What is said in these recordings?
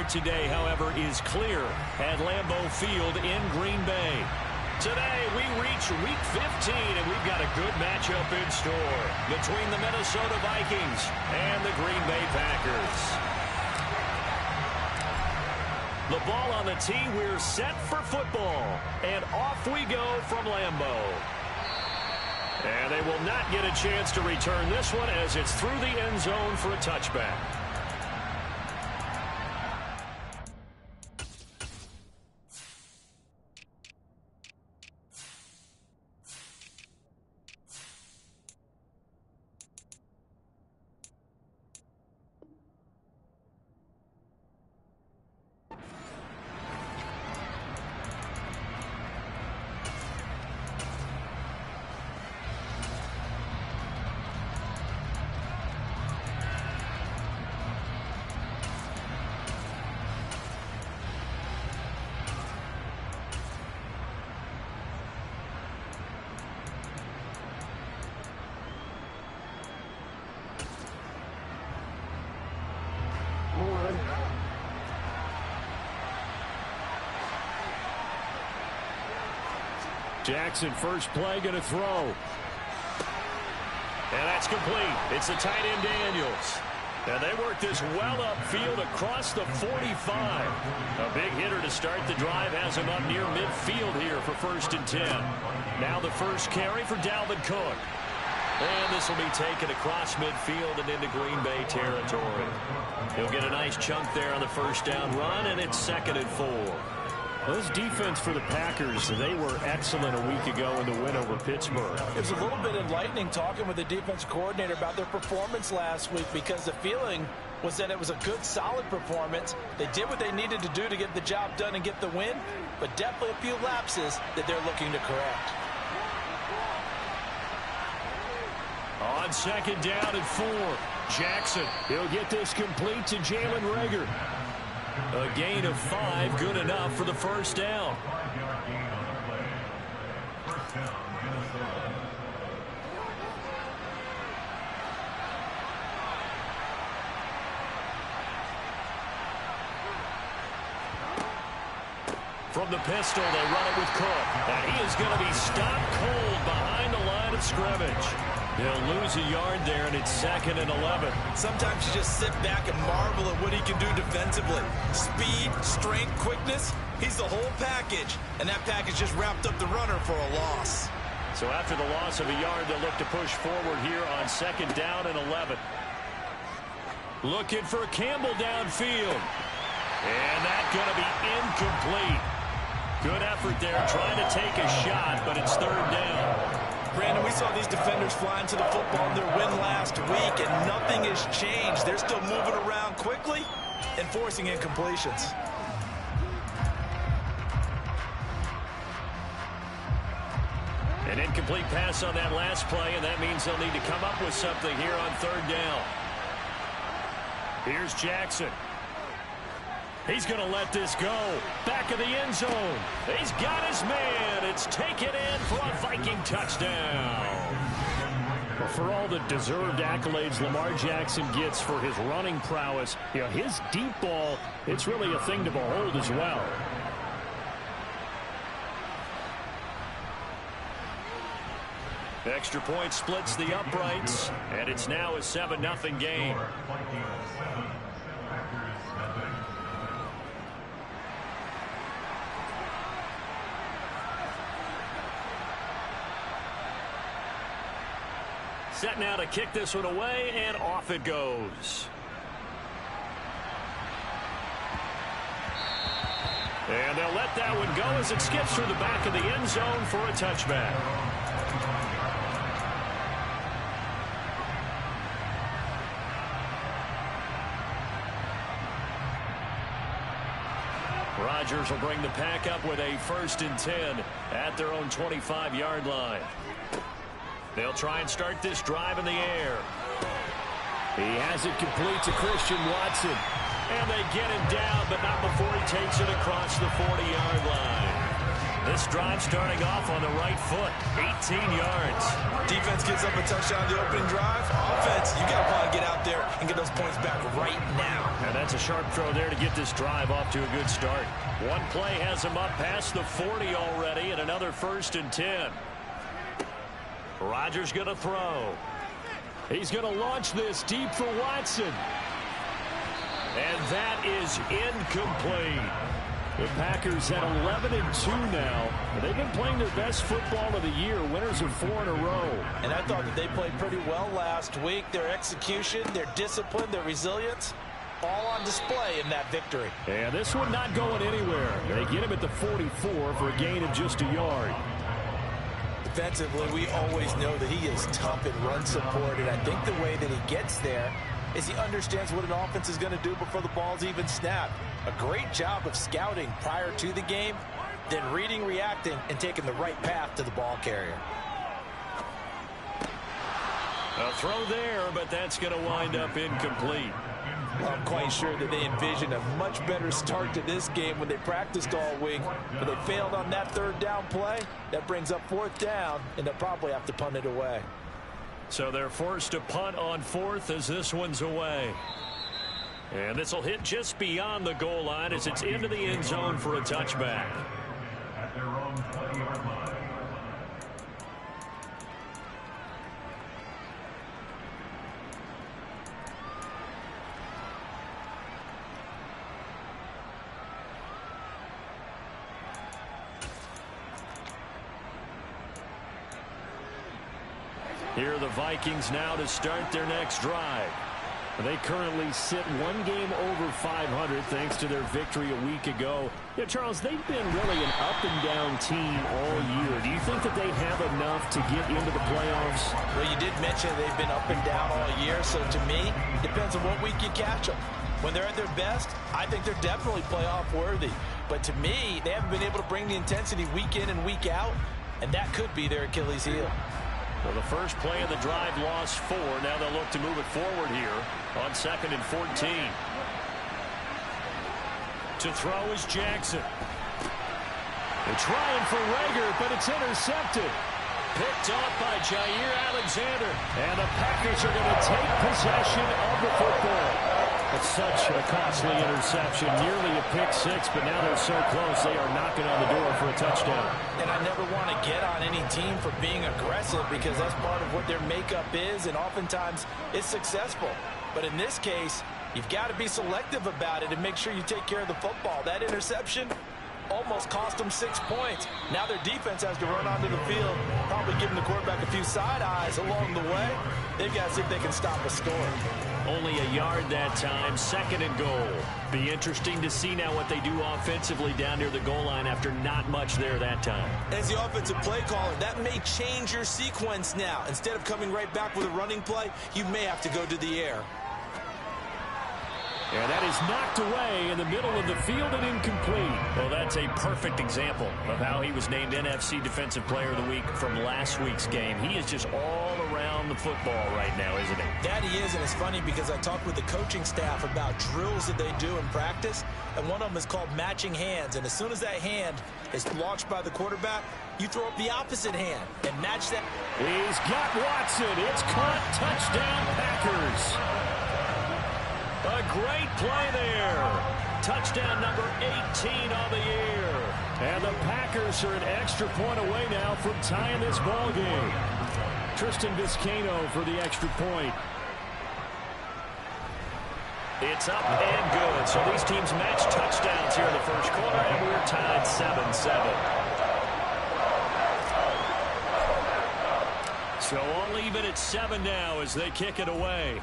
start today, however, is clear at Lambeau Field in Green Bay. Today, we reach Week 15, and we've got a good matchup in store between the Minnesota Vikings and the Green Bay Packers. The ball on the tee, we're set for football, and off we go from Lambeau. And they will not get a chance to return this one as it's through the end zone for a touchback. Jackson, first play, going to throw. And that's complete. It's the tight end Daniels. And they work this well upfield across the 45. A big hitter to start the drive has him up near midfield here for 1st and 10. Now the first carry for Dalvin Cook. And this will be taken across midfield and into Green Bay territory. He'll get a nice chunk there on the first down run, and it's 2nd and 4. This defense for the Packers, they were excellent a week ago in the win over Pittsburgh. It was a little bit enlightening talking with the defense coordinator about their performance last week, because the feeling was that it was a good, solid performance. They did what they needed to do to get the job done and get the win, but definitely a few lapses that they're looking to correct. On 2nd down and 4, Jackson. He'll get this complete to Jalen Reagor. A gain of 5, good enough for the first down. From the pistol, they run it with Cook. And he is going to be stopped cold behind the line of scrimmage. He'll lose a yard there, and it's 2nd and 11. Sometimes you just sit back and marvel at what he can do defensively. Speed, strength, quickness, he's the whole package. And that package just wrapped up the runner for a loss. So after the loss of a yard, they'll look to push forward here on 2nd down and 11. Looking for Campbell downfield. And that's going to be incomplete. Good effort there, trying to take a shot, but it's 3rd down. Brandon, we saw these defenders flying to the football in their win last week, and nothing has changed. They're still moving around quickly and forcing incompletions. An incomplete pass on that last play, and that means they'll need to come up with something here on 3rd down. Here's Jackson. He's going to let this go. Back of the end zone. He's got his man. It's taken in for a Viking touchdown. Well, for all the deserved accolades Lamar Jackson gets for his running prowess, you know, his deep ball, it's really a thing to behold as well. Extra point splits the uprights, and it's now a 7-0 game. Set now to kick this one away, and off it goes. And they'll let that one go as it skips through the back of the end zone for a touchback. Rodgers will bring the pack up with a 1st and 10 at their own 25-yard line. They'll try and start this drive in the air. He has it complete to Christian Watson. And they get him down, but not before he takes it across the 40-yard line. This drive starting off on the right foot, 18 yards. Defense gives up a touchdown on the opening drive. Offense, you got to want to get out there and get those points back right now. And that's a sharp throw there to get this drive off to a good start. One play has him up past the 40 already, and another 1st and 10. Rodgers going to throw. He's going to launch this deep for Watson. And that is incomplete. The Packers at 11-2 now. They've been playing their best football of the year. Winners of 4 in a row. And I thought that they played pretty well last week. Their execution, their discipline, their resilience, all on display in that victory. And this one not going anywhere. They get him at the 44 for a gain of just a yard. Defensively, we always know that he is tough in run support, and I think the way that he gets there is he understands what an offense is going to do before the ball's even snapped. A great job of scouting prior to the game, then reading, reacting, and taking the right path to the ball carrier. A throw there, but that's going to wind up incomplete. Well, I'm quite sure that they envisioned a much better start to this game when they practiced all week, but they failed on that 3rd down play. That brings up 4th down, and they'll probably have to punt it away. So they're forced to punt on 4th as this one's away. And this will hit just beyond the goal line as it's into the end zone for a touchback. Here are the Vikings now to start their next drive. They currently sit 1 game over 500 thanks to their victory a week ago. Yeah, Charles, they've been really an up-and-down team all year. Do you think that they have enough to get into the playoffs? Well, you did mention they've been up and down all year, so to me, it depends on what week you catch them. When they're at their best, I think they're definitely playoff worthy. But to me, they haven't been able to bring the intensity week in and week out, and that could be their Achilles heel. Well, the first play of the drive lost 4. Now they'll look to move it forward here on 2nd and 14. To throw is Jackson. They're trying for Rager, but it's intercepted. Picked off by Jair Alexander. And the Packers are going to take possession of the football. It's such a costly interception, nearly a pick 6, but now they're so close they are knocking on the door for a touchdown. And I never want to get on any team for being aggressive because that's part of what their makeup is, and oftentimes it's successful. But in this case, you've got to be selective about it and make sure you take care of the football. That interception almost cost them 6 points. Now their defense has to run onto the field, probably giving the quarterback a few side eyes along the way. They've got to see if they can stop a score. Only a yard that time, 2nd and goal. Be interesting to see now what they do offensively down near the goal line after not much there that time. As the offensive play caller, that may change your sequence now. Instead of coming right back with a running play, you may have to go to the air. And that is knocked away in the middle of the field and incomplete. Well, that's a perfect example of how he was named NFC Defensive Player of the Week from last week's game. He is just all around the football right now, isn't he? That he is, and it's funny because I talked with the coaching staff about drills that they do in practice, and one of them is called matching hands. And as soon as that hand is launched by the quarterback, you throw up the opposite hand and match that. He's got Watson. It's caught. Touchdown, Packers. A great play there. Touchdown number 18 on the year. And the Packers are an extra point away now from tying this ball game. Tristan Vizcaino for the extra point. It's up and good. So these teams match touchdowns here in the first quarter, and we're tied 7-7. So all even at 7 now as they kick it away.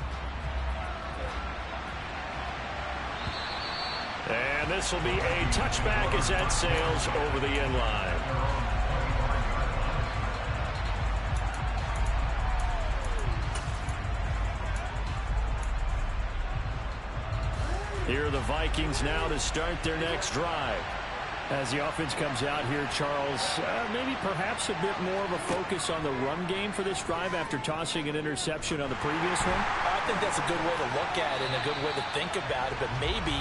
And this will be a touchback as that sails over the end line. Here are the Vikings now to start their next drive. As the offense comes out here, Charles, maybe perhaps a bit more of a focus on the run game for this drive after tossing an interception on the previous one? I think that's a good way to look at it and a good way to think about it, but maybe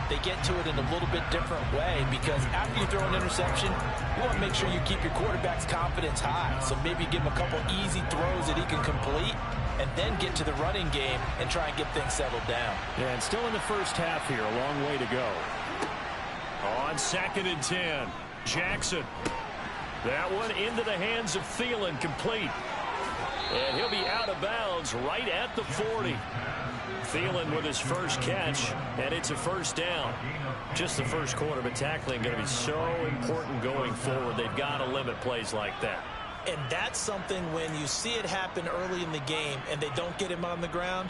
they get to it in a little bit different way, because after you throw an interception, you want to make sure you keep your quarterback's confidence high. So maybe give him a couple easy throws that he can complete, and then get to the running game and try and get things settled down. Yeah, and still in the first half here, a long way to go. On 2nd and 10, Jackson. That one into the hands of Thielen, complete. And he'll be out of bounds right at the 40. Thielen with his first catch, and it's a first down. Just the first quarter, but tackling going to be so important going forward. They've got to limit plays like that. And that's something when you see it happen early in the game and they don't get him on the ground,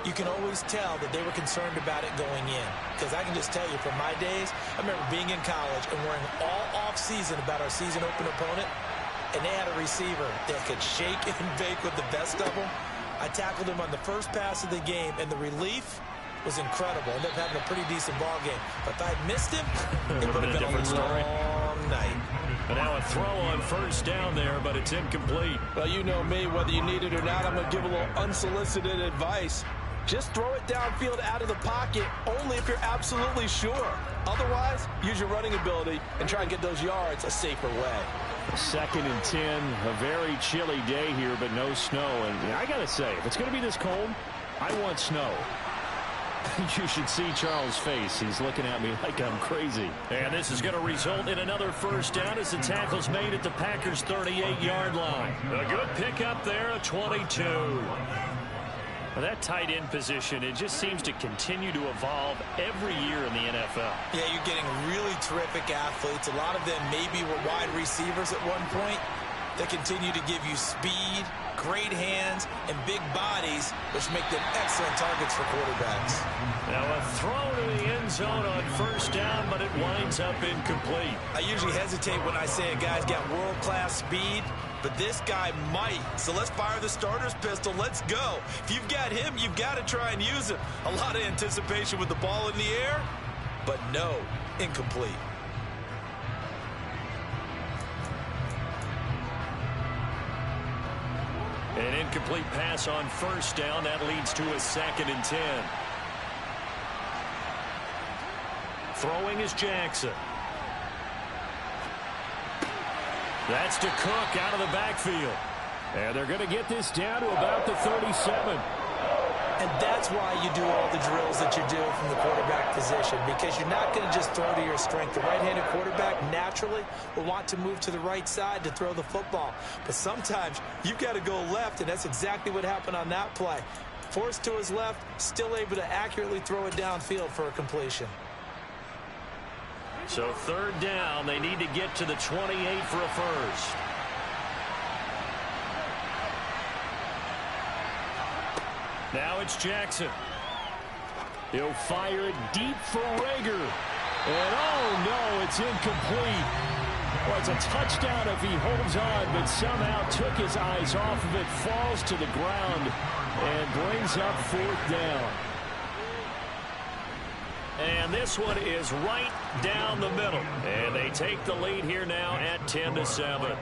you can always tell that they were concerned about it going in. Because I can just tell you from my days, I remember being in college and worrying all off-season about our season open opponent, and they had a receiver that could shake and bake with the best of them. I tackled him on the first pass of the game, and the relief was incredible. Ended up having a pretty decent ball game. But if I'd missed him, it would have been a long night. And now a throw on first down there, but it's incomplete. Well, you know me, whether you need it or not, I'm going to give a little unsolicited advice. Just throw it downfield out of the pocket only if you're absolutely sure. Otherwise, use your running ability and try and get those yards a safer way. 2nd and 10, a very chilly day here, but no snow. And I got to say, if it's going to be this cold, I want snow. You should see Charles' face. He's looking at me like I'm crazy. And this is going to result in another first down as the tackle's made at the Packers' 38-yard line. A good pickup there, a 22. Well, that tight end position, it just seems to continue to evolve every year in the NFL. Yeah, you're getting really terrific athletes. A lot of them maybe were wide receivers at one point. They continue to give you speed, great hands, and big bodies, which make them excellent targets for quarterbacks. Now a throw to the end zone on first down, but it winds up incomplete. I usually hesitate when I say a guy's got world-class speed, but this guy might. So let's fire the starter's pistol. Let's go. If you've got him, you've got to try and use him. A lot of anticipation with the ball in the air, but no, incomplete. An incomplete pass on first down. That leads to a 2nd and 10. Throwing is Jackson. That's to Cook out of the backfield. And they're going to get this down to about the 37. And that's why you do all the drills that you do from the quarterback position, because you're not going to just throw to your strength. The right-handed quarterback naturally will want to move to the right side to throw the football. But sometimes you've got to go left, and that's exactly what happened on that play. Forced to his left, still able to accurately throw it downfield for a completion. So 3rd down, they need to get to the 28 for a first. Now it's Jackson. He'll fire it deep for Rager. And oh no, it's incomplete. Well, it's a touchdown if he holds on, but somehow took his eyes off of it, falls to the ground, and brings up 4th down. And this one is right down the middle. And they take the lead here now at 10-7.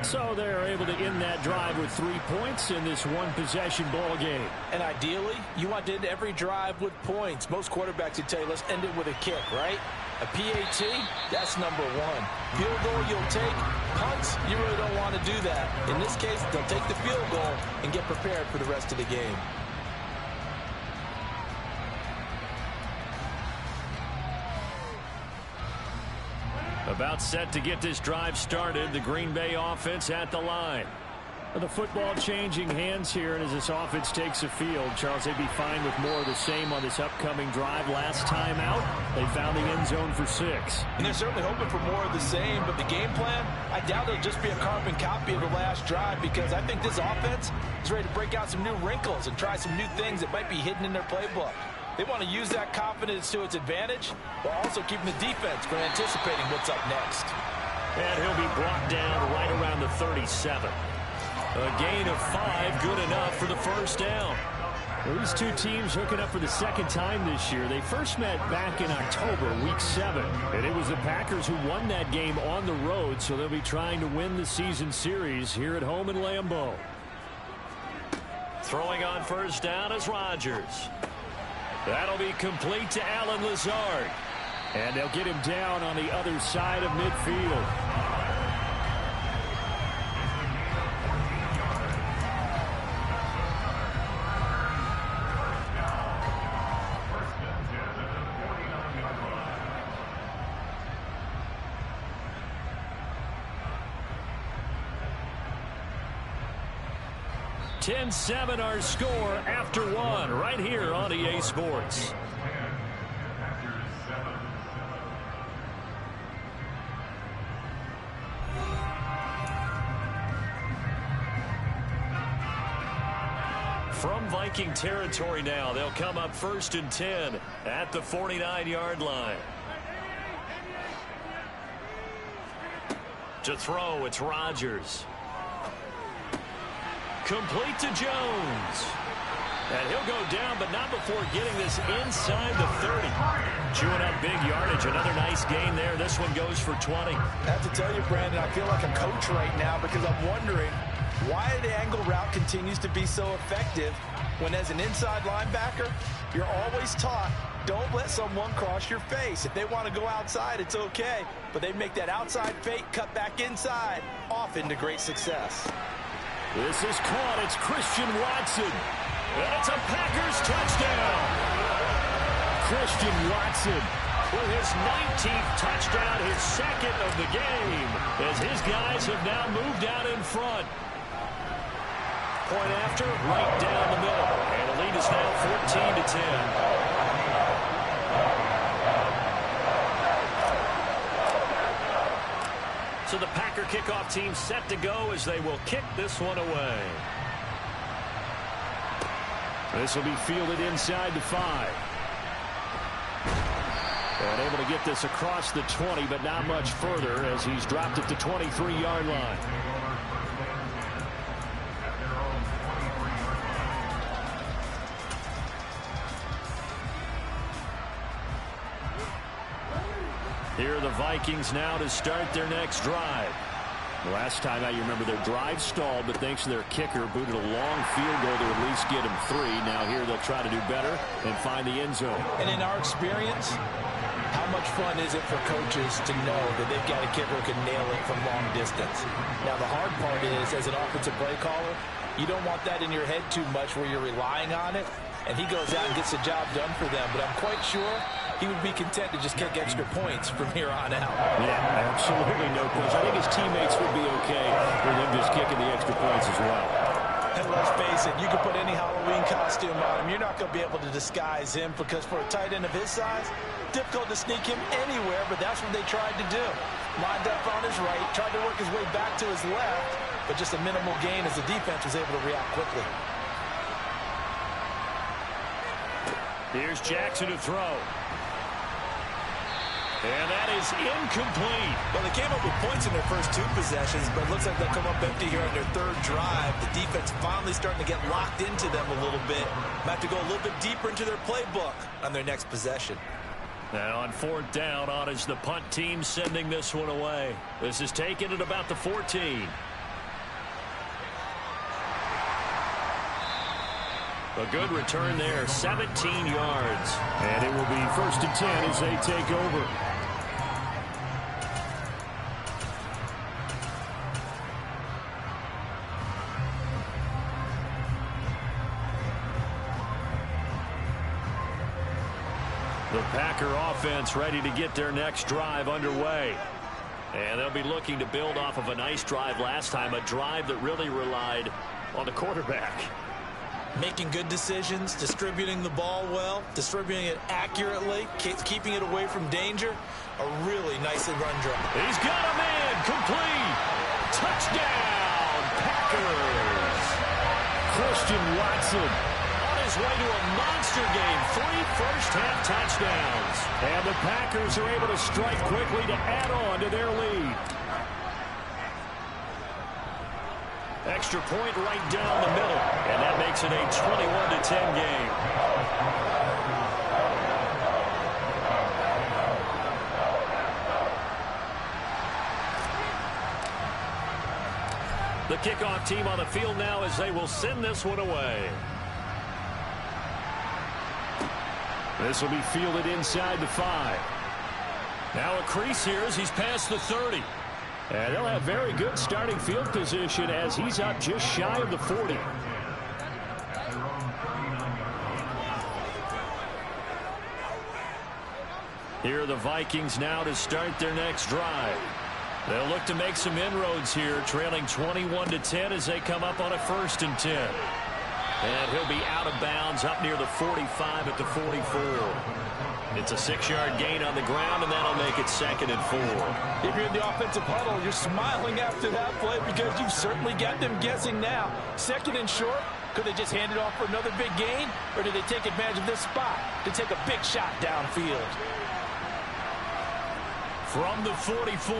So they're able to end that drive with 3 points in this one-possession ball game. And ideally, you want to end every drive with points. Most quarterbacks would tell you, let's end it with a kick, right? A PAT, that's number 1. Field goal you'll take. Punts, you really don't want to do that. In this case, they'll take the field goal and get prepared for the rest of the game. About set to get this drive started. The Green Bay offense at the line. The football changing hands here, and as this offense takes the field, Charles, they'd be fine with more of the same on this upcoming drive. Last time out, they found the end zone for 6. And they're certainly hoping for more of the same, but the game plan, I doubt it'll just be a carbon copy of the last drive, because I think this offense is ready to break out some new wrinkles and try some new things that might be hidden in their playbook. They want to use that confidence to its advantage, while also keeping the defense from anticipating what's up next. And he'll be brought down right around the 37. A gain of 5, good enough for the first down. Well, these two teams hooking up for the second time this year. They first met back in October, week 7. And it was the Packers who won that game on the road, so they'll be trying to win the season series here at home in Lambeau. Throwing on first down is Rodgers. That'll be complete to Alan Lazard. And they'll get him down on the other side of midfield. $10-7 our score after one right here on EA Sports. From Viking territory now, they'll come up 1st and 10 at the 49-yard line. To throw, it's Rodgers. Complete to Jones. And he'll go down, but not before getting this inside the 30. Chewing up big yardage. Another nice gain there. This one goes for 20. I have to tell you, Brandon, I feel like a coach right now because I'm wondering why the angle route continues to be so effective when, as an inside linebacker, you're always taught, don't let someone cross your face. If they want to go outside, it's okay. But they make that outside fake, cut back inside, often to great success. This is caught. It's Christian Watson. And it's a Packers touchdown. Christian Watson with his 19th touchdown, his second of the game, as his guys have now moved out in front. Point after, right down the middle. And the lead is now 14-10. So the Packer kickoff team set to go as they will kick this one away. This will be fielded inside the 5. And able to get this across the 20, but not much further as he's dropped it to 23-yard line. Here are the Vikings now to start their next drive. Last time out, you remember their drive stalled, but thanks to their kicker, booted a long field goal to at least get him 3. Now here they'll try to do better and find the end zone. And in our experience, how much fun is it for coaches to know that they've got a kicker who can nail it from long distance? Now the hard part is, as an offensive play caller, you don't want that in your head too much where you're relying on it, and he goes out and gets the job done for them. But I'm quite sure he would be content to just kick extra points from here on out. Yeah, absolutely no question. I think his teammates would be okay with him just kicking the extra points as well. And let's face it, you can put any Halloween costume on him. You're not going to be able to disguise him because for a tight end of his size, difficult to sneak him anywhere, but that's what they tried to do. Lined up on his right, tried to work his way back to his left, but just a minimal gain as the defense was able to react quickly. Here's Jackson to throw. And that is incomplete. Well, they came up with points in their first 2 possessions, but it looks like they'll come up empty here on their 3rd drive. The defense finally starting to get locked into them a little bit. Might have to go a little bit deeper into their playbook on their next possession. And on 4th down, on is the punt team sending this one away. This is taken at about the 14. A good return there, 17 yards. And it will be 1st and 10 as they take over. The Packer offense ready to get their next drive underway. And they'll be looking to build off of a nice drive last time, a drive that really relied on the quarterback. Making good decisions, distributing the ball well, distributing it accurately, keeping it away from danger. A really nicely run drive. He's got a man, complete. Touchdown, Packers. Christian Watson on his way to a monster game. 3 first-half touchdowns. And the Packers are able to strike quickly to add on to their lead. Extra point right down the middle, and that makes it a 21-10 game. The kickoff team on the field now as they will send this one away. This will be fielded inside the 5. Now a crease here as he's past the 30. And they'll have very good starting field position as he's up just shy of the 40. Here are the Vikings now to start their next drive. They'll look to make some inroads here, trailing 21-10 as they come up on a 1st and 10. And he'll be out of bounds up near the 45 at the 44. It's a 6-yard gain on the ground, and that'll make it 2nd and 4. If you're in the offensive huddle, you're smiling after that play because you've certainly got them guessing now. 2nd and short, could they just hand it off for another big gain, or did they take advantage of this spot to take a big shot downfield? From the 44,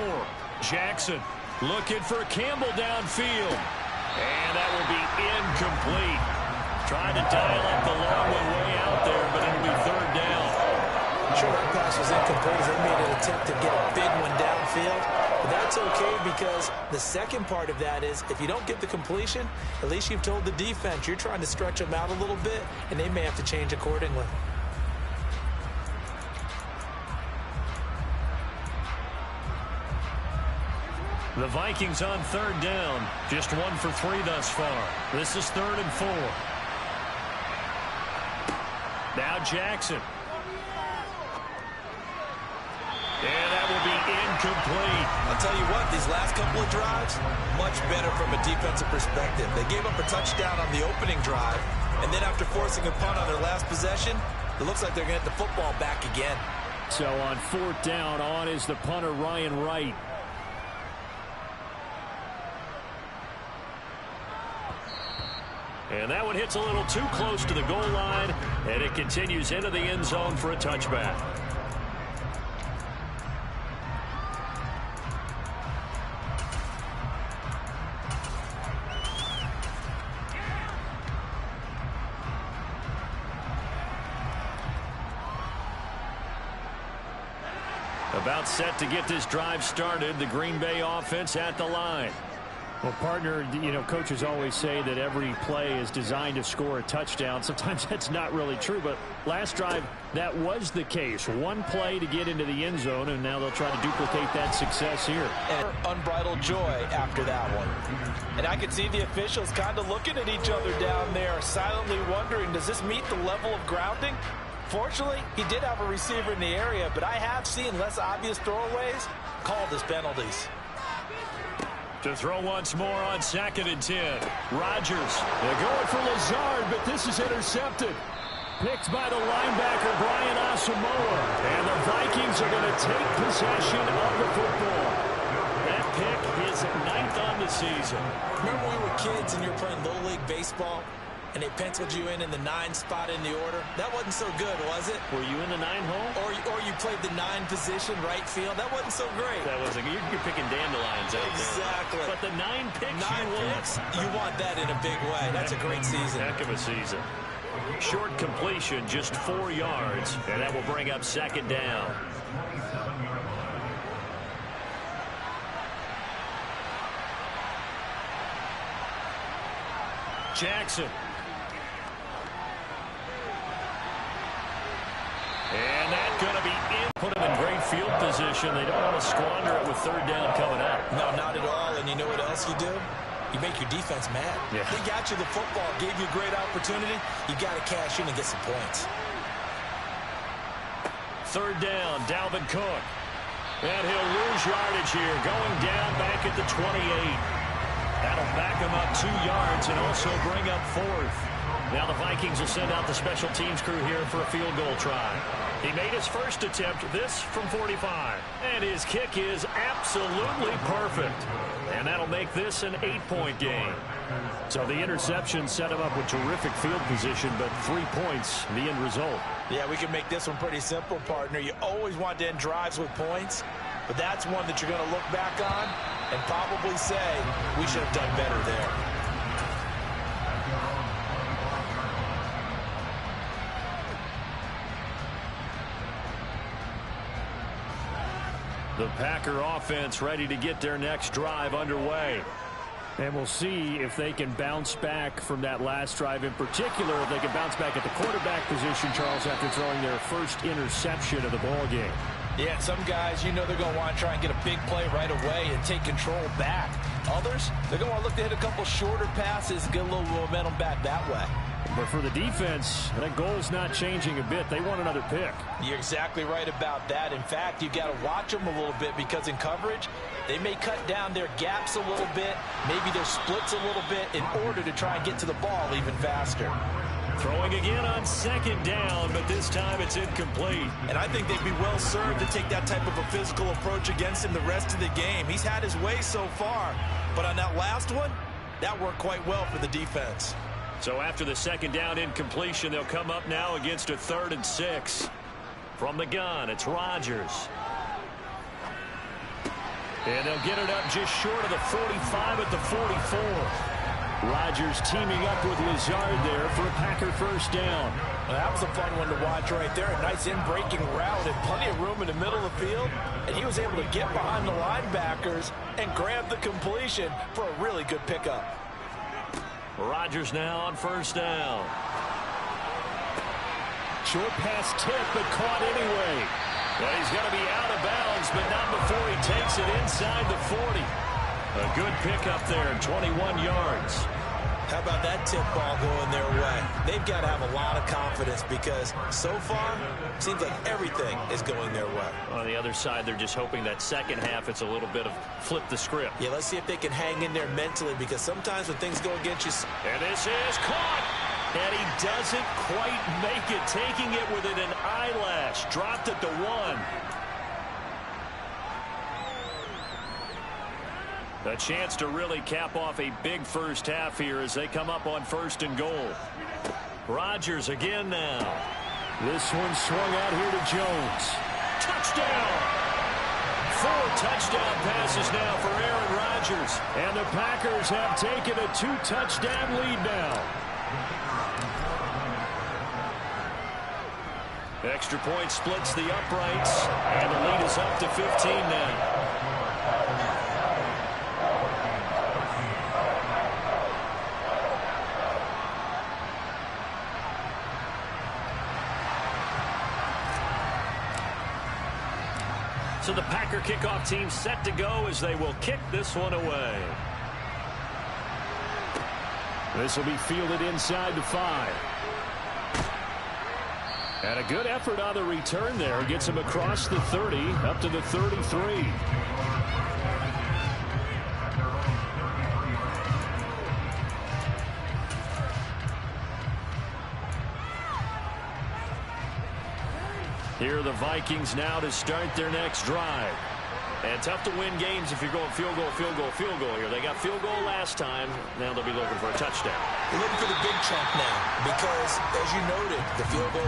Jackson looking for Campbell downfield. And that will be incomplete. Trying to dial up the long one way out there, but it'll be 3rd down. Sure, that pass was incomplete as they made an attempt to get a big one downfield. But that's okay because the second part of that is if you don't get the completion, at least you've told the defense you're trying to stretch them out a little bit, and they may have to change accordingly. The Vikings on 3rd down. Just 1 for 3 thus far. This is 3rd and 4. Now Jackson. And that will be incomplete. I'll tell you what, these last couple of drives, much better from a defensive perspective. They gave up a touchdown on the opening drive, and then after forcing a punt on their last possession, it looks like they're going to get the football back again. So on 4th down, on is the punter, Ryan Wright. And that one hits a little too close to the goal line, and it continues into the end zone for a touchback. About set to get this drive started, the Green Bay offense at the line. Well, partner, you know, coaches always say that every play is designed to score a touchdown. Sometimes that's not really true, but last drive, that was the case. One play to get into the end zone, and now they'll try to duplicate that success here. And unbridled joy after that one. And I could see the officials kind of looking at each other down there, silently wondering, does this meet the level of grounding? Fortunately, he did have a receiver in the area, but I have seen less obvious throwaways called as penalties. To throw once more on 2nd and 10. Rodgers. They're going for Lazard, but this is intercepted. Picked by the linebacker, Brian Asamoah. And the Vikings are going to take possession of the football. That pick is 9th on the season. Remember when we were kids and you were playing Little League Baseball? And they penciled you in the 9 spot in the order. That wasn't so good, was it? Were you in the 9 hole? Or you played the 9 position, right field. That wasn't so great. That wasn't. You're picking dandelions out exactly. there. But the 9 picks 9 picks, you want that in a big way. That's a great season. Heck of a season. Short completion, just 4 yards. And that will bring up 2nd down. Jackson. And that's going to be in. Put them in great field position. They don't want to squander it with 3rd down coming up. No, not at all. And you know what else you do? You make your defense mad. Yeah. They got you the football, gave you a great opportunity. You got to cash in and get some points. 3rd down, Dalvin Cook. And he'll lose yardage here, going down back at the 28. That'll back him up 2 yards and also bring up 4th. Now the Vikings will send out the special teams crew here for a field goal try. He made his first attempt, this from 45. And his kick is absolutely perfect. And that'll make this an 8-point game. So the interception set him up with terrific field position, but 3 points, the end result. Yeah, we can make this one pretty simple, partner. You always want to end drives with points, but that's one that you're going to look back on and probably say, we should have done better there. The Packer offense ready to get their next drive underway. And we'll see if they can bounce back from that last drive in particular, if they can bounce back at the quarterback position, Charles, after throwing their first interception of the ball game. Yeah, some guys, you know they're going to want to try and get a big play right away and take control back. Others, they're going to want to look to hit a couple shorter passes, get a little momentum back that way. But for the defense, that goal's not changing a bit. They want another pick. You're exactly right about that. In fact, you've got to watch them a little bit because in coverage, they may cut down their gaps a little bit, maybe their splits a little bit in order to try and get to the ball even faster. Throwing again on second down, but this time it's incomplete. And I think they'd be well served to take that type of a physical approach against him the rest of the game. He's had his way so far, but on that last one, that worked quite well for the defense. So after the second down incompletion, they'll come up now against a 3rd and 6. From the gun, it's Rodgers. And they'll get it up just short of the 45 at the 44. Rodgers teaming up with Lazard there for a Packer first down. Well, that was a fun one to watch right there. A nice in-breaking route and plenty of room in the middle of the field. And he was able to get behind the linebackers and grab the completion for a really good pickup. Rodgers now on first down. Short pass tip, but caught anyway. Well, he's going to be out of bounds, but not before he takes it inside the 40. A good pickup there, 21 yards. How about that tip ball going their way? They've got to have a lot of confidence because so far, it seems like everything is going their way. On the other side, they're just hoping that second half it's a little bit of flip the script. Yeah, let's see if they can hang in there mentally because sometimes when things go against you... And this is caught! And he doesn't quite make it, taking it within an eyelash. Dropped at the 1. A chance to really cap off a big first half here as they come up on 1st and goal. Rodgers again now. This one swung out here to Jones. Touchdown! 4 touchdown passes now for Aaron Rodgers. And the Packers have taken a 2-touchdown lead now. Extra point splits the uprights, and the lead is up to 15 now. So the Packer kickoff team set to go as they will kick this one away. This will be fielded inside the 5. And a good effort on the return there. Gets him across the 30, up to the 33. Here are the Vikings now to start their next drive. And tough to win games if you're going field goal, field goal, field goal here. They got field goal last time. Now they'll be looking for a touchdown. They're looking for the big chunk now because, as you noted, the field goal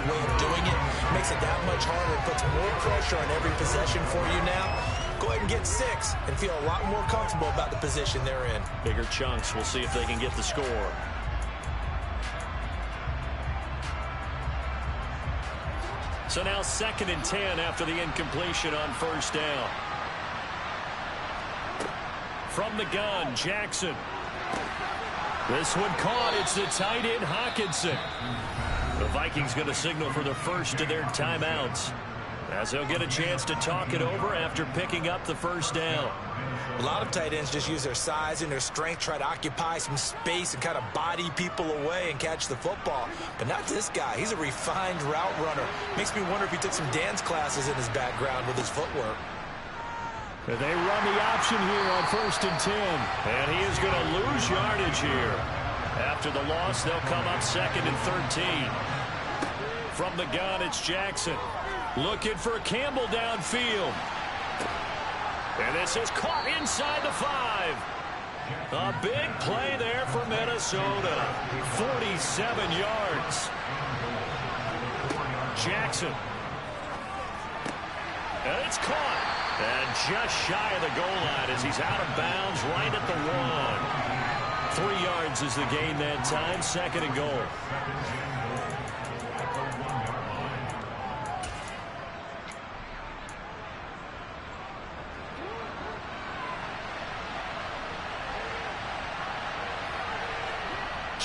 way of doing it makes it that much harder. It puts more pressure on every possession for you now. Go ahead and get 6 and feel a lot more comfortable about the position they're in. Bigger chunks. We'll see if they can get the score. So now 2nd and 10 after the incompletion on first down. From the gun, Jackson. This one caught. It's the tight end, Hawkinson. The Vikings going to signal for the first of their timeouts as they'll get a chance to talk it over after picking up the first down. A lot of tight ends just use their size and their strength, try to occupy some space and kind of body people away and catch the football. But not this guy. He's a refined route runner. Makes me wonder if he took some dance classes in his background with his footwork. They run the option here on 1st and 10. And he is going to lose yardage here. After the loss, they'll come up 2nd and 13. From the gun, it's Jackson. Looking for Campbell downfield. And this is caught inside the 5. A big play there for Minnesota. 47 yards. Jackson. And it's caught. And just shy of the goal line as he's out of bounds right at the 1. 3 yards is the gain that time. 2nd and goal.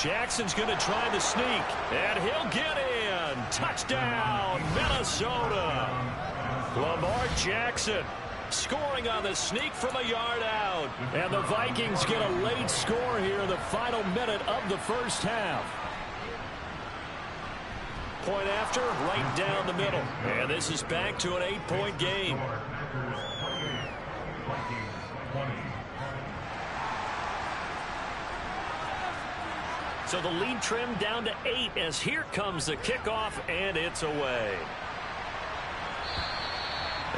Jackson's going to try the sneak, and he'll get in. Touchdown, Minnesota. Lamar Jackson scoring on the sneak from a yard out. And the Vikings get a late score here in the final minute of the first half. Point after, right down the middle. And this is back to an 8-point game. So the lead trimmed down to 8 as here comes the kickoff, and it's away.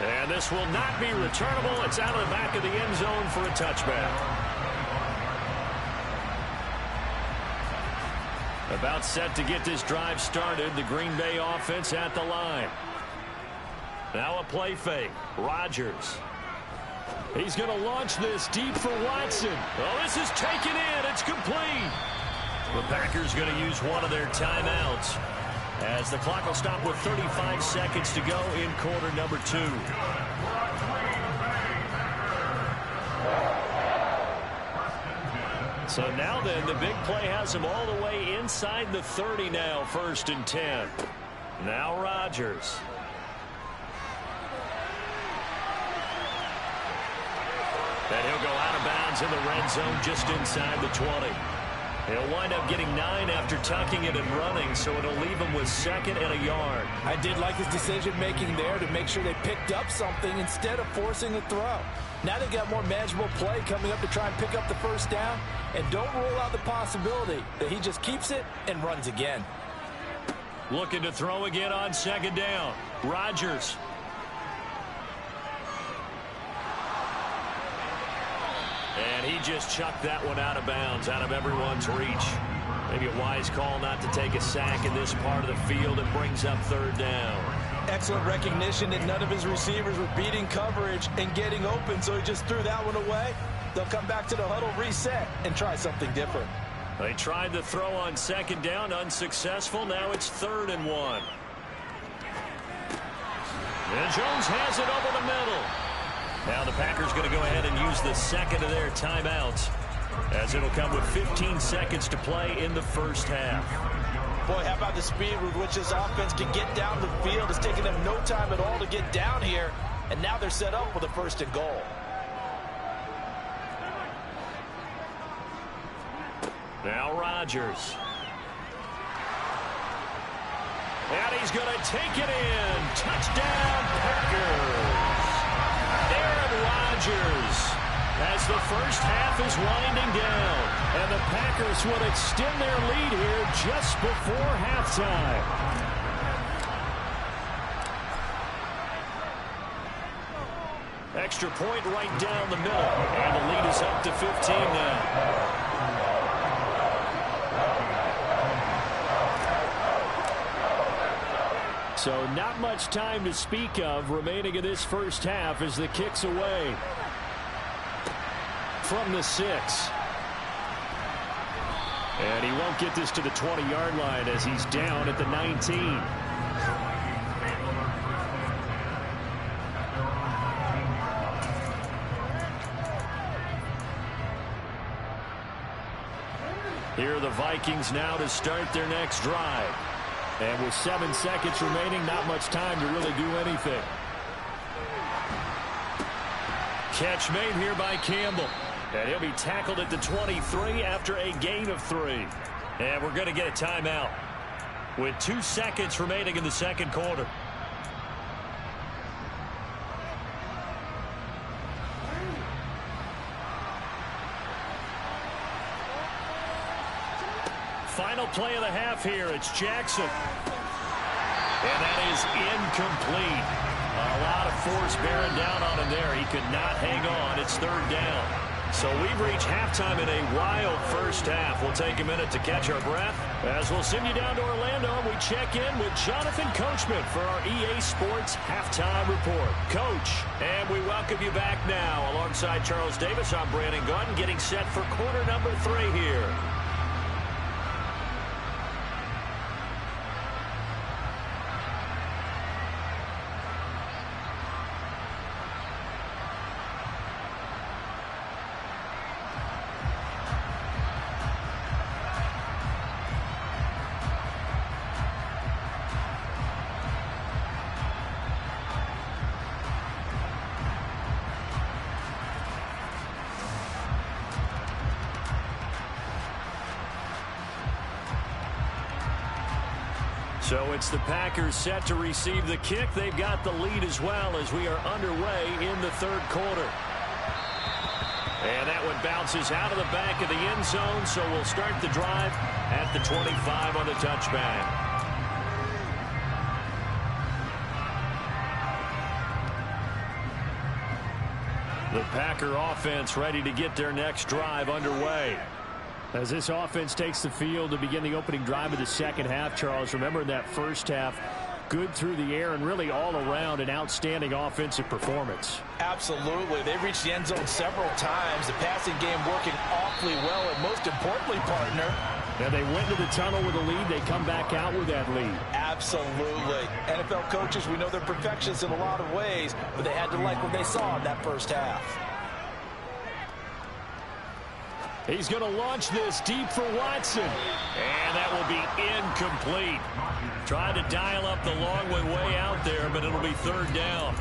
And this will not be returnable. It's out of the back of the end zone for a touchback. About set to get this drive started. The Green Bay offense at the line. Now a play fake. Rodgers. He's going to launch this deep for Watson. Oh, this is taken in. It's complete. The Packers going to use one of their timeouts as the clock will stop with 35 seconds to go in quarter number 2. So now then, the big play has him all the way inside the 30 now, 1st and 10. Now Rodgers. And he'll go out of bounds in the red zone just inside the 20. He'll wind up getting 9 after tucking it and running, so it'll leave him with 2nd and a yard. I did like his decision-making there to make sure they picked up something instead of forcing a throw. Now they got more manageable play coming up to try and pick up the first down, and don't rule out the possibility that he just keeps it and runs again. Looking to throw again on 2nd down. Rodgers. And he just chucked that one out of bounds, out of everyone's reach. Maybe a wise call not to take a sack in this part of the field. It brings up 3rd down. Excellent recognition that none of his receivers were beating coverage and getting open, so he just threw that one away. They'll come back to the huddle, reset, and try something different. They tried the throw on 2nd down, unsuccessful. Now it's 3rd and 1. And Jones has it over the middle. Now the Packers going to go ahead and use the 2nd of their timeouts, as it'll come with 15 seconds to play in the first half. Boy, how about the speed with which this offense can get down the field? It's taken them no time at all to get down here, and now they're set up with a 1st and goal. Now Rodgers. And he's going to take it in. Touchdown, Packers. Aaron Rodgers, as the first half is winding down, and the Packers would extend their lead here just before halftime. Extra point right down the middle, and the lead is up to 15 now. So not much time to speak of remaining in this first half as the kick's away from the 6. And he won't get this to the 20-yard line as he's down at the 19. Here are the Vikings now to start their next drive. And with 7 seconds remaining, not much time to really do anything. Catch made here by Campbell. And he'll be tackled at the 23 after a gain of 3. And we're going to get a timeout with 2 seconds remaining in the second quarter. Final play of the half here. It's Jackson. And that is incomplete. A lot of force bearing down on him there. He could not hang on. It's 3rd down. So we've reached halftime in a wild first half. We'll take a minute to catch our breath as we'll send you down to Orlando and we check in with Jonathan Coachman for our EA Sports Halftime Report. Coach, and we welcome you back now. Alongside Charles Davis, I'm Brandon Gaudin, getting set for quarter number 3 here. So it's the Packers set to receive the kick. They've got the lead as well as we are underway in the third quarter. And that one bounces out of the back of the end zone, so we'll start the drive at the 25 on the touchback. The Packer offense ready to get their next drive underway. As this offense takes the field to begin the opening drive of the second half, Charles, remember in that first half, good through the air and really all around an outstanding offensive performance. Absolutely. They reached the end zone several times. The passing game working awfully well, and most importantly, partner, and they went into the tunnel with a lead. They come back out with that lead. Absolutely. NFL coaches, we know they're perfectionists in a lot of ways, but they had to like what they saw in that first half. He's going to launch this deep for Watson. And that will be incomplete. Trying to dial up the long way out there, but it'll be third down.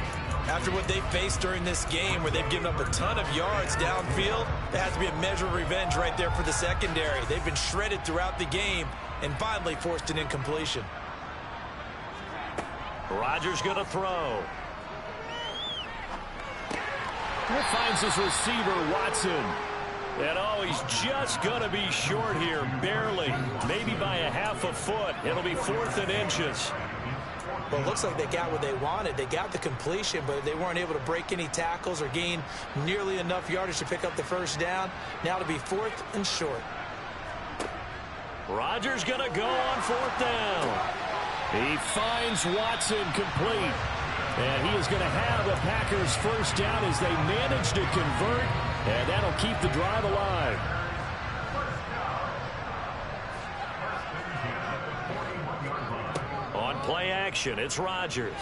After what they faced during this game where they've given up a ton of yards downfield, there has to be a measure of revenge right there for the secondary. They've been shredded throughout the game and finally forced an incompletion. Rodgers going to throw. He finds his receiver, Watson. And oh, he's just going to be short here, barely, maybe by a half a foot. It'll be 4th and inches. Well, it looks like they got what they wanted. They got the completion, but they weren't able to break any tackles or gain nearly enough yardage to pick up the first down. Now to be 4th and short. Rodgers going to go on 4th down. He finds Watson complete. And he is going to have a Packers first down as they manage to convert. And that'll keep the drive alive. On play action, it's Rodgers.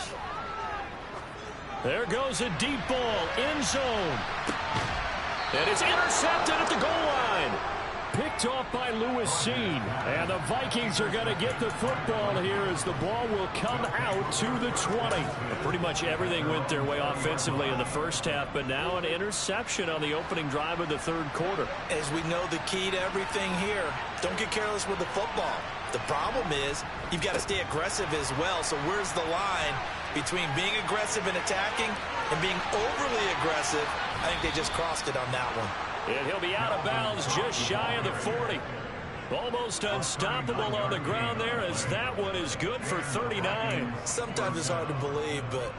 There goes a deep ball, end zone. And it's intercepted at the goal line. Picked off by Lewis Seen. And the Vikings are going to get the football here as the ball will come out to the 20. Pretty much everything went their way offensively in the first half, but now an interception on the opening drive of the third quarter. As we know, the key to everything here, don't get careless with the football. The problem is you've got to stay aggressive as well. So where's the line between being aggressive and attacking and being overly aggressive? I think they just crossed it on that one. And he'll be out of bounds just shy of the 40. Almost unstoppable on the ground there as that one is good for 39. Sometimes it's hard to believe, but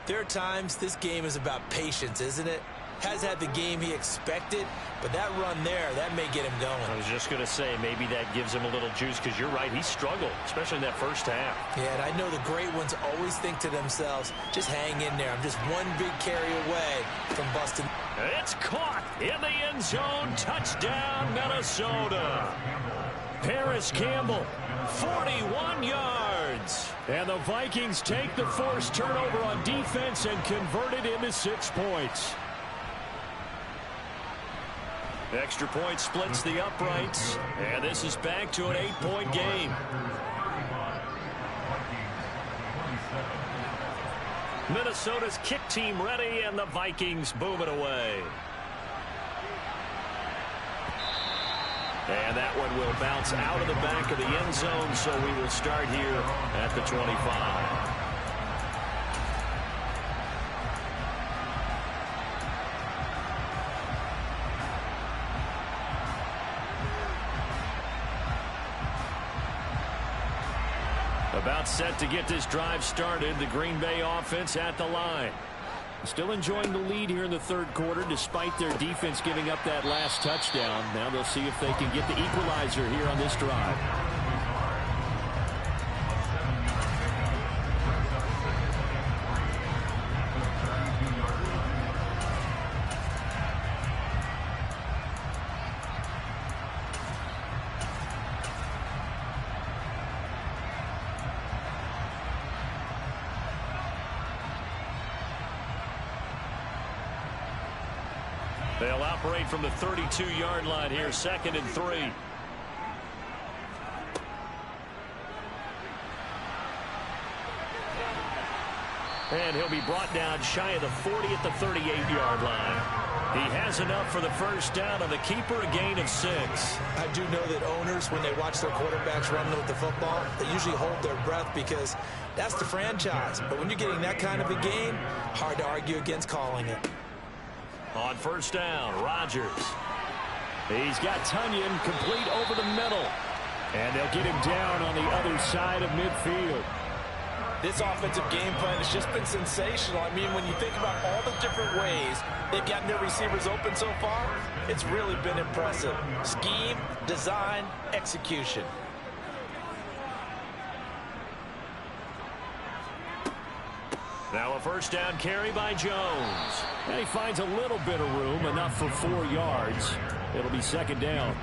there are times this game is about patience, isn't it? Has had the game he expected, but that run there, that may get him going. I was just going to say, maybe that gives him a little juice because you're right, he struggled, especially in that first half. Yeah, and I know the great ones always think to themselves, just hang in there. I'm just one big carry away from busting. It's caught in the end zone. Touchdown, Minnesota. Paris Campbell, 41 yards. And the Vikings take the forced turnover on defense and convert it into 6 points. Extra point splits the uprights, and this is back to an 8-point game. Minnesota's kick team ready, and the Vikings booming away. And that one will bounce out of the back of the end zone, so we will start here at the 25. About set to get this drive started. The Green Bay offense at the line. Still enjoying the lead here in the third quarter despite their defense giving up that last touchdown. Now they'll see if they can get the equalizer here on this drive. They'll operate from the 32-yard line here, 2nd and 3. And he'll be brought down shy of the 40 at the 38-yard line. He has enough for the first down on the keeper, a gain of 6. I do know that owners, when they watch their quarterbacks run with the football, they usually hold their breath because that's the franchise. But when you're getting that kind of a gain, hard to argue against calling it. On first down, Rodgers. He's got Tunyon complete over the middle. And they'll get him down on the other side of midfield. This offensive game plan has just been sensational. I mean, when you think about all the different ways they've gotten their receivers open so far, it's really been impressive. Scheme, design, execution. Now a first down carry by Jones. And he finds a little bit of room, enough for 4 yards. It'll be second down.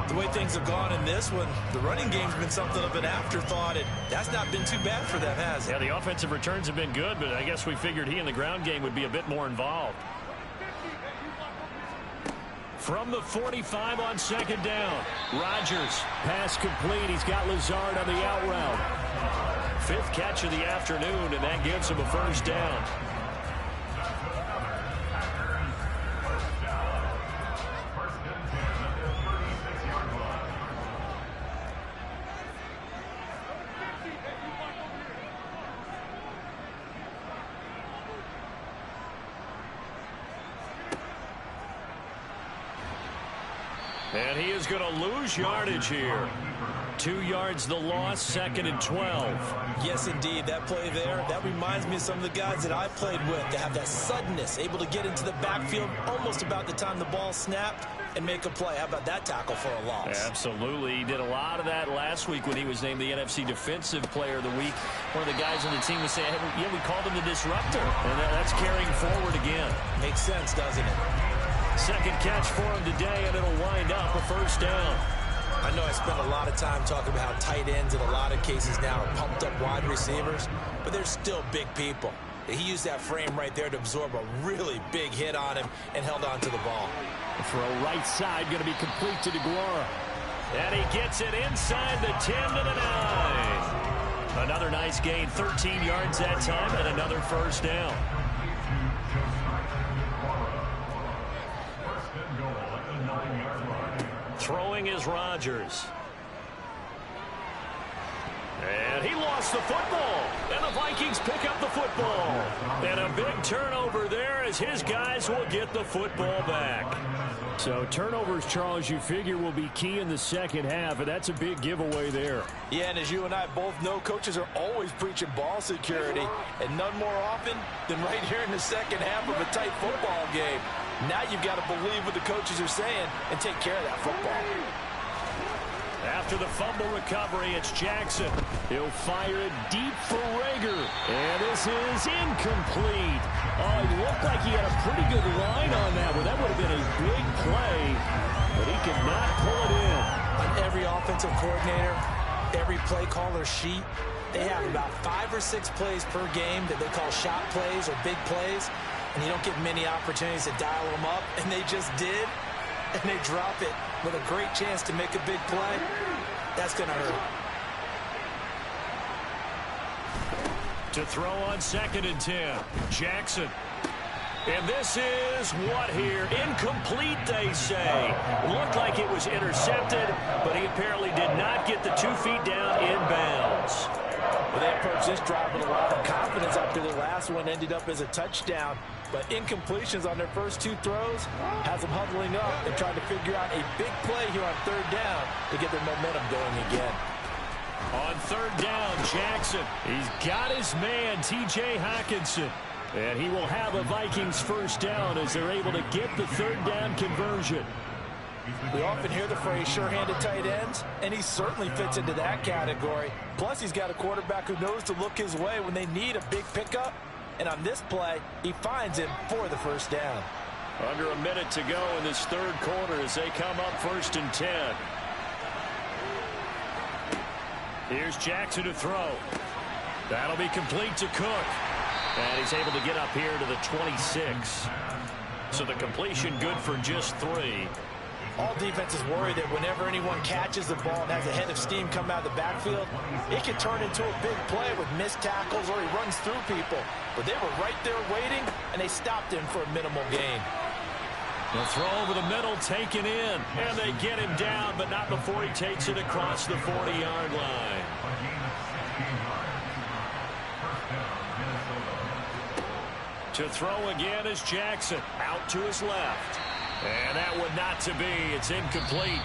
The way things have gone in this one, the running game's been something of an afterthought, and that's not been too bad for them, has it? Yeah, the offensive returns have been good, but I guess we figured he in the ground game would be a bit more involved. From the 45 on second down, Rodgers. Pass complete. He's got Lazard on the out route. 5th catch of the afternoon, and that gives him a first down. And he is going to lose yardage here. 2 yards the loss, 2nd and 12. Yes, indeed. That play there, that reminds me of some of the guys that I played with. They have that suddenness, able to get into the backfield almost about the time the ball snapped and make a play. How about that tackle for a loss? Absolutely. He did a lot of that last week when he was named the NFC Defensive Player of the Week. One of the guys on the team was saying, hey, yeah, we called him the disruptor. And that's carrying forward again. Makes sense, doesn't it? 2nd catch for him today, and it'll wind up a first down. I know I spent a lot of time talking about how tight ends in a lot of cases now are pumped up wide receivers, but they're still big people. He used that frame right there to absorb a really big hit on him and held on to the ball. For a right side, going to be complete to DeGuara. And he gets it inside the 10 to the 9. Another nice gain, 13 yards that time, and another first down. Throwing is Rodgers. And he lost the football. And the Vikings pick up the football. And a big turnover there as his guys will get the football back. So turnovers, Charles, you figure will be key in the second half, and that's a big giveaway there. Yeah, and as you and I both know, coaches are always preaching ball security, and none more often than right here in the second half of a tight football game. Now you've got to believe what the coaches are saying and take care of that football. After the fumble recovery, it's Jackson. He'll fire it deep for Rager. And this is incomplete. Oh, it looked like he had a pretty good line on that one. That would have been a big play, but he could not pull it in. On every offensive coordinator, every play caller sheet, they have about 5 or 6 plays per game that they call shot plays or big plays. And you don't get many opportunities to dial them up, and they just did, and they drop it with a great chance to make a big play. That's going to hurt. To throw on 2nd and 10, Jackson. And this is what here? Incomplete, they say. Looked like it was intercepted, but he apparently did not get the 2 feet down inbounds. Well, they approached this drive with a lot of confidence after the last one ended up as a touchdown. But incompletions on their first 2 throws has them huddling up and trying to figure out a big play here on 3rd down to get their momentum going again. On 3rd down, Jackson. He's got his man, T.J. Hockenson. And he will have a Vikings first down as they're able to get the 3rd down conversion. We often hear the phrase sure-handed tight ends, and he certainly fits into that category. Plus, he's got a quarterback who knows to look his way when they need a big pickup. And on this play, he finds him for the first down. Under a minute to go in this 3rd quarter as they come up 1st and 10. Here's Jackson to throw. That'll be complete to Cook. And he's able to get up here to the 26. So the completion good for just 3. All defenses worry that whenever anyone catches the ball and has a head of steam come out of the backfield, it can turn into a big play with missed tackles or he runs through people. But they were right there waiting, and they stopped him for a minimal gain. The throw over the middle taken in, and they get him down, but not before he takes it across the 40-yard line. To throw again is Jackson, out to his left. And that would not to be. It's incomplete.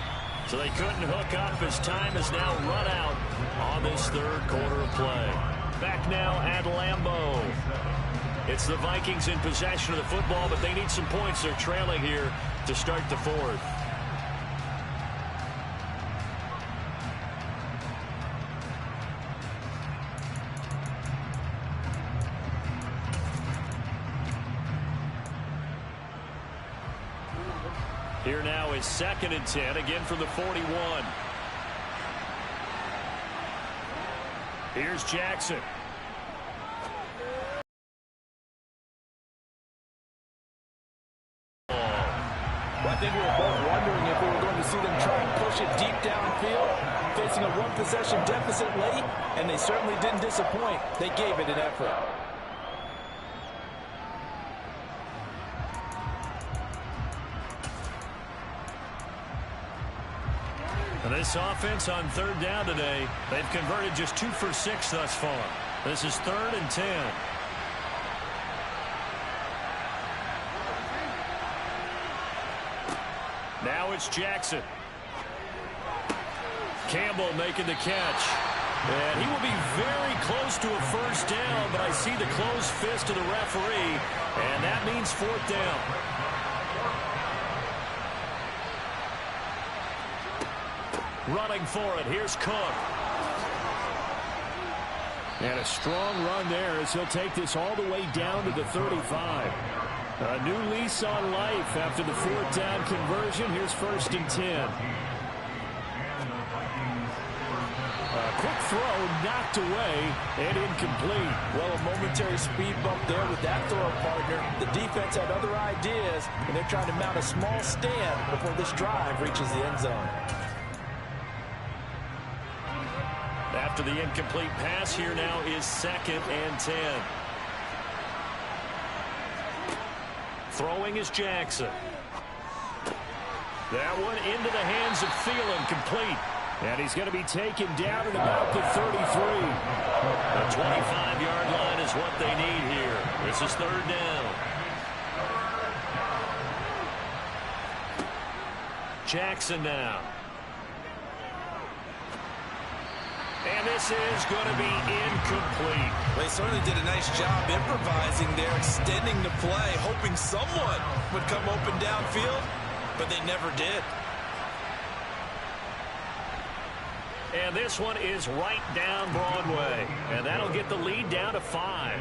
So they couldn't hook up as time is now run out on this third quarter of play. Back now at Lambeau. It's the Vikings in possession of the football, but they need some points. They're trailing here to start the fourth. Here now is 2nd and 10, again from the 41. Here's Jackson. Well, I think we were both wondering if we were going to see them try and push it deep downfield, facing a one-possession deficit late, and they certainly didn't disappoint. They gave it an effort. This offense on 3rd down today, they've converted just 2 for 6 thus far. This is 3rd and 10. Now it's Jackson. Campbell making the catch. And he will be very close to a first down, but I see the closed fist of the referee, and that means 4th down. Running for it. Here's Cook. And a strong run there as he'll take this all the way down to the 35. A new lease on life after the 4th down conversion. Here's 1st and 10. A quick throw knocked away and incomplete. Well, a momentary speed bump there with that throw partner. The defense had other ideas, and they're trying to mount a small stand before this drive reaches the end zone. After the incomplete pass, here now is 2nd and 10. Throwing is Jackson. That one into the hands of Thielen, complete. And he's going to be taken down at about the 33. The 25-yard line is what they need here. This is 3rd down. Jackson now. And this is going to be incomplete. They certainly did a nice job improvising there, extending the play, hoping someone would come open downfield, but they never did. And this one is right down Broadway. And that'll get the lead down to 5.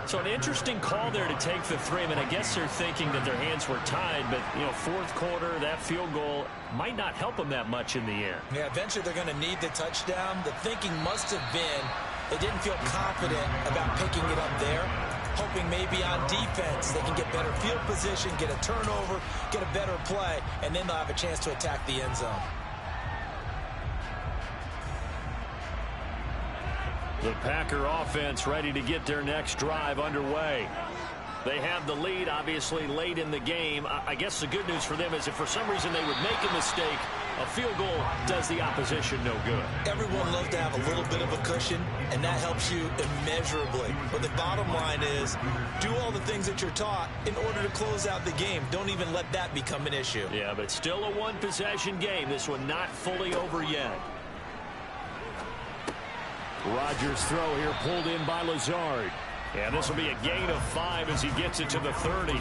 So an interesting call there to take the 3. I mean, I guess they're thinking that their hands were tied, but, you know, 4th quarter, that field goal might not help them that much in the air. Yeah, eventually they're going to need the touchdown. The thinking must have been they didn't feel confident about picking it up there, hoping maybe on defense they can get better field position, get a turnover, get a better play, and then they'll have a chance to attack the end zone. The Packer offense ready to get their next drive underway. They have the lead, obviously, late in the game. I guess the good news for them is if for some reason they would make a mistake, a field goal does the opposition no good. Everyone loves to have a little bit of a cushion, and that helps you immeasurably. But the bottom line is do all the things that you're taught in order to close out the game. Don't even let that become an issue. Yeah, but still a one-possession game. This one not fully over yet. Rodgers' throw here pulled in by Lazard. And this will be a gain of 5 as he gets it to the 30.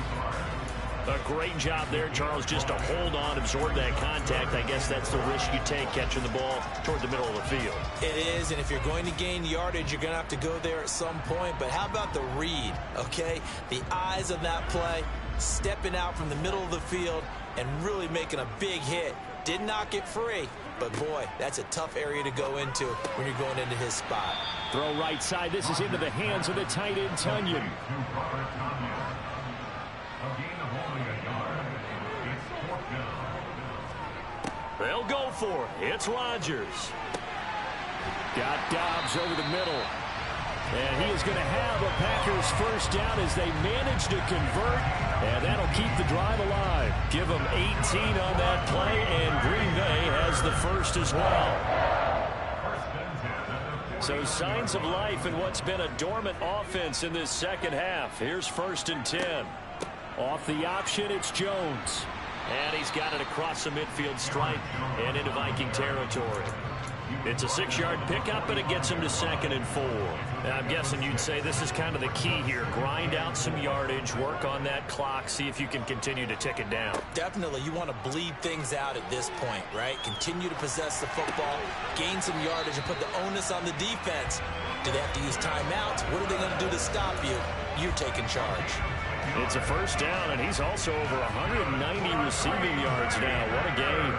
A great job there, Charles, just to hold on, absorb that contact. I guess that's the risk you take catching the ball toward the middle of the field. It is, and if you're going to gain yardage, you're going to have to go there at some point. But how about the read, okay? The eyes of that play, stepping out from the middle of the field and really making a big hit. Did not get free, but boy, that's a tough area to go into when you're going into his spot. Throw right side. This is into the hands of the tight end, Tunyon. They'll go for it. It's Rodgers. Got Dobbs over the middle. And he is going to have a Packers first down as they manage to convert. And that'll keep the drive alive. Give them 18 on that play, and Green Bay has the first as well. So signs of life in what's been a dormant offense in this second half. Here's 1st and 10. Off the option, it's Jones. And he's got it across the midfield stripe and into Viking territory. It's a 6-yard pickup, and it gets him to 2nd and 4. I'm guessing you'd say this is kind of the key here. Grind out some yardage, work on that clock, see if you can continue to tick it down. Definitely, you want to bleed things out at this point, right? Continue to possess the football, gain some yardage, and put the onus on the defense. Do they have to use timeouts? What are they going to do to stop you? You're taking charge. It's a first down, and he's also over 190 receiving yards now. What a game.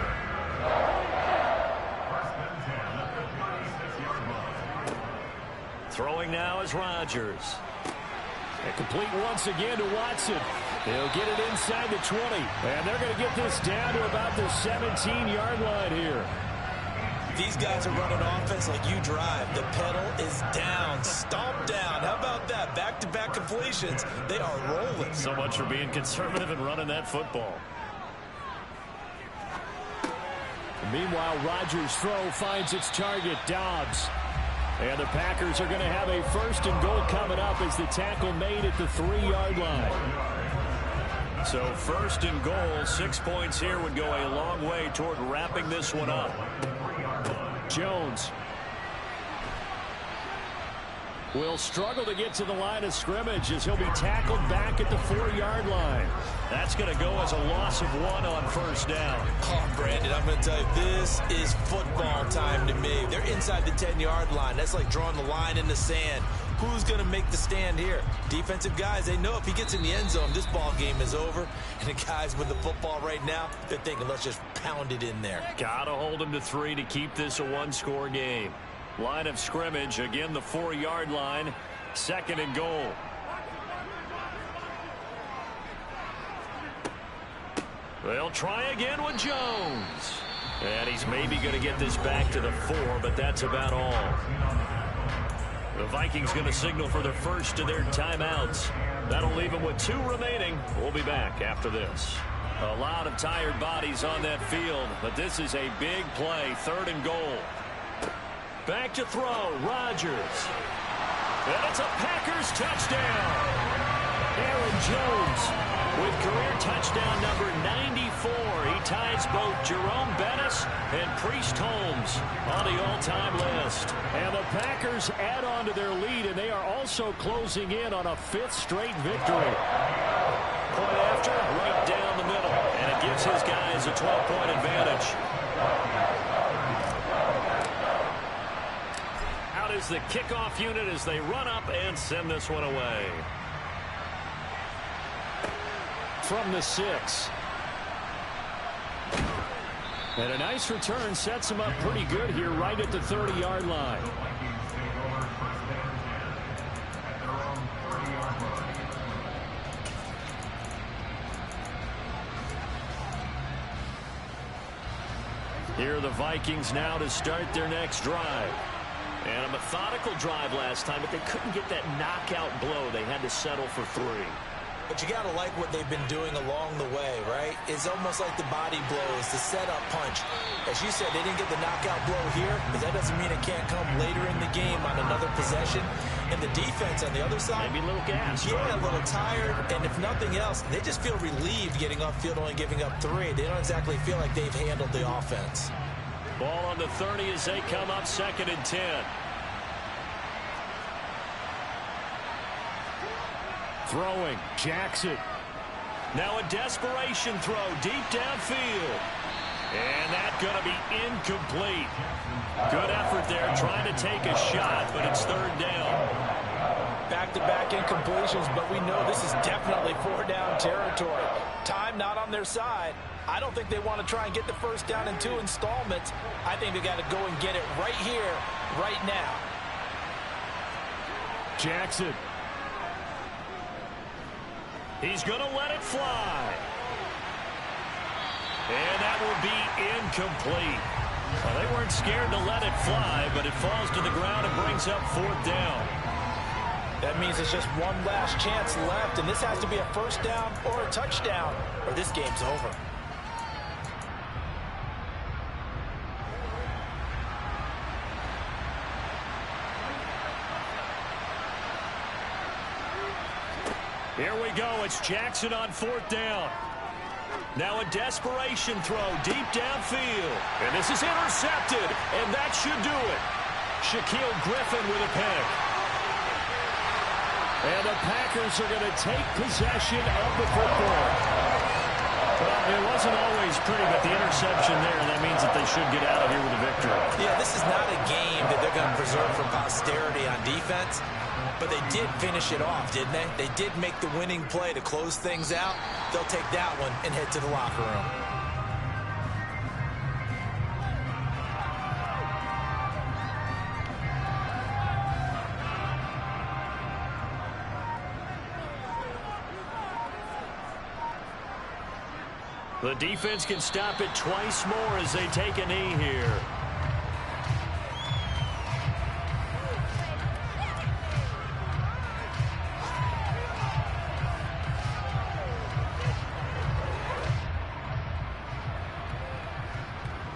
Throwing now is Rodgers. And complete once again to Watson. He'll get it inside the 20. And they're going to get this down to about the 17-yard line here. These guys are running offense like you drive. The pedal is down, stomp down. How about that? Back-to-back completions. They are rolling. So much for being conservative and running that football. Meanwhile, Rodgers' throw finds its target, Dobbs. And the Packers are going to have a 1st and goal coming up as the tackle made at the 3-yard line. So 1st and goal, 6 points here would go a long way toward wrapping this one up. Jones will struggle to get to the line of scrimmage as he'll be tackled back at the 4-yard line. That's going to go as a loss of 1 on 1st down. Oh, Brandon, I'm going to tell you, this is football time to me. They're inside the 10-yard line. That's like drawing the line in the sand. Who's going to make the stand here? Defensive guys, they know if he gets in the end zone, this ball game is over. And the guys with the football right now, they're thinking, let's just pound it in there. Got to hold him to 3 to keep this a 1-score game. Line of scrimmage, again the 4-yard line, 2nd and goal. They'll try again with Jones. And he's maybe going to get this back to the 4, but that's about all. The Vikings going to signal for their first of their timeouts. That'll leave them with 2 remaining. We'll be back after this. A lot of tired bodies on that field, but this is a big play, 3rd and goal. Back to throw, Rodgers. And it's a Packers touchdown. Aaron Jones with career touchdown number 94. He ties both Jerome Bettis and Priest Holmes on the all-time list. And the Packers add on to their lead, and they are also closing in on a 5th straight victory. Point after, right down the middle. And it gives his guys a 12-point advantage. Out is the kickoff unit as they run up and send this one away. From the 6. And a nice return sets him up pretty good here right at the 30-yard line. Here are the Vikings now to start their next drive. And a methodical drive last time, but they couldn't get that knockout blow. They had to settle for 3. But you got to like what they've been doing along the way, right? It's almost like the body blows, the setup punch. As you said, they didn't get the knockout blow here, but that doesn't mean it can't come later in the game on another possession. And the defense on the other side, maybe a little gas. Yeah, a little tired. And if nothing else, they just feel relieved getting upfield, only giving up 3. They don't exactly feel like they've handled the offense. Ball on the 30 as they come up 2nd and 10. Throwing, Jackson. Now a desperation throw deep downfield. And that's going to be incomplete. Good effort there trying to take a shot, but it's 3rd down. Back-to-back incompletions, but we know this is definitely 4-down territory. Time not on their side. I don't think they want to try and get the first down in 2 installments. I think they got to go and get it right here, right now. Jackson. He's going to let it fly. And that will be incomplete. Well, they weren't scared to let it fly, but it falls to the ground and brings up 4th down. That means there's just one last chance left, and this has to be a first down or a touchdown, or this game's over. Here we go. It's Jackson on 4th down. Now a desperation throw deep downfield. And this is intercepted, and that should do it. Shaquille Griffin with a pick. And the Packers are going to take possession of the football. Well, it wasn't always pretty, but the interception there, that means that they should get out of here with a victory. Yeah, this is not a game that they're going to preserve for posterity on defense. But they did finish it off, didn't they? They did make the winning play to close things out. They'll take that one and head to the locker room. The defense can stop it twice more as they take a knee here.